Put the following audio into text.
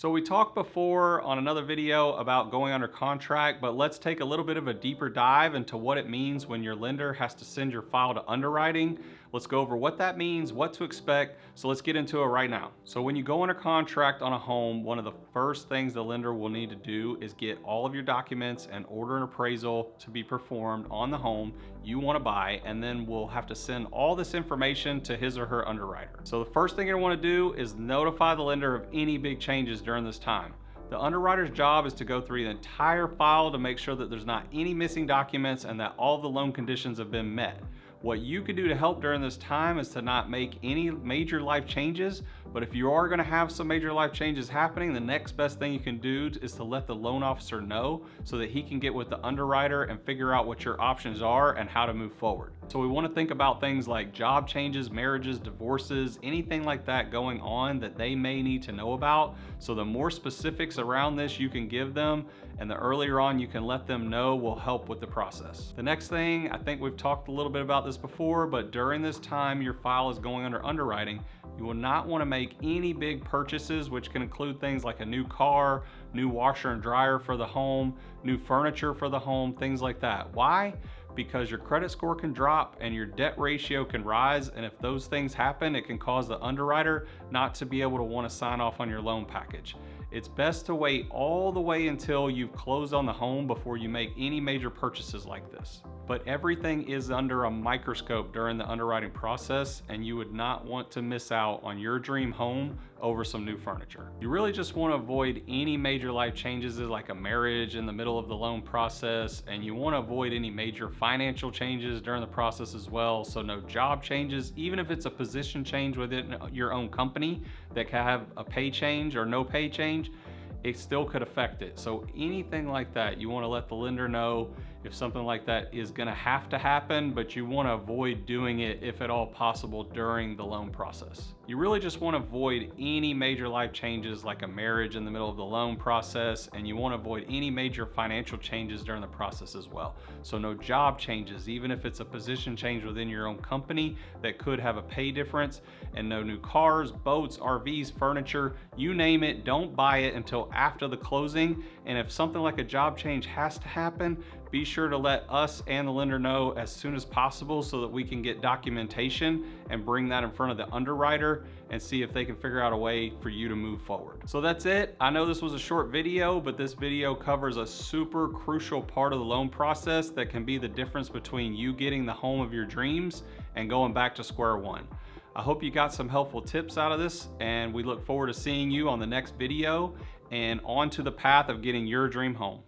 So we talked before on another video about going under contract, but let's take a little bit of a deeper dive into what it means when your lender has to send your file to underwriting. Let's go over what that means, what to expect. So let's get into it right now. So when you go under contract on a home, one of the first things the lender will need to do is get all of your documents and order an appraisal to be performed on the home you want to buy, and then we'll have to send all this information to his or her underwriter. So the first thing you're going to want to do is notify the lender of any big changes during this time. The underwriter's job is to go through the entire file to make sure that there's not any missing documents and that all the loan conditions have been met. What you can do to help during this time is to not make any major life changes, but if you are going to have some major life changes happening, the next best thing you can do is to let the loan officer know so that he can get with the underwriter and figure out what your options are and how to move forward. So we want to think about things like job changes, marriages, divorces, anything like that going on that they may need to know about. So the more specifics around this you can give them and the earlier on you can let them know will help with the process. The next thing, I think we've talked a little bit about this before, but during this time your file is going under underwriting, you will not want to make any big purchases, which can include things like a new car, new washer and dryer for the home, new furniture for the home, things like that. Why? Because your credit score can drop and your debt ratio can rise, and if those things happen, it can cause the underwriter not to be able to want to sign off on your loan package. It's best to wait all the way until you've closed on the home before you make any major purchases like this. But everything is under a microscope during the underwriting process, and you would not want to miss out on your dream home over some new furniture. You really just want to avoid any major life changes like a marriage in the middle of the loan process, and you want to avoid any major financial changes during the process as well. So no job changes, even if it's a position change within your own company that can have a pay change or no pay change, it still could affect it. So anything like that, you want to let the lender know if something like that is going to have to happen, but you want to avoid doing it if at all possible during the loan process. You really just want to avoid any major life changes like a marriage in the middle of the loan process, and you want to avoid any major financial changes during the process as well. So no job changes, even if it's a position change within your own company that could have a pay difference, and no new cars, boats, RVs, furniture, you name it, don't buy it until after the closing. And if something like a job change has to happen, be sure to let us and the lender know as soon as possible so that we can get documentation and bring that in front of the underwriter and see if they can figure out a way for you to move forward. So that's it. I know this was a short video, but this video covers a super crucial part of the loan process that can be the difference between you getting the home of your dreams and going back to square one. I hope you got some helpful tips out of this, and we look forward to seeing you on the next video and on to the path of getting your dream home.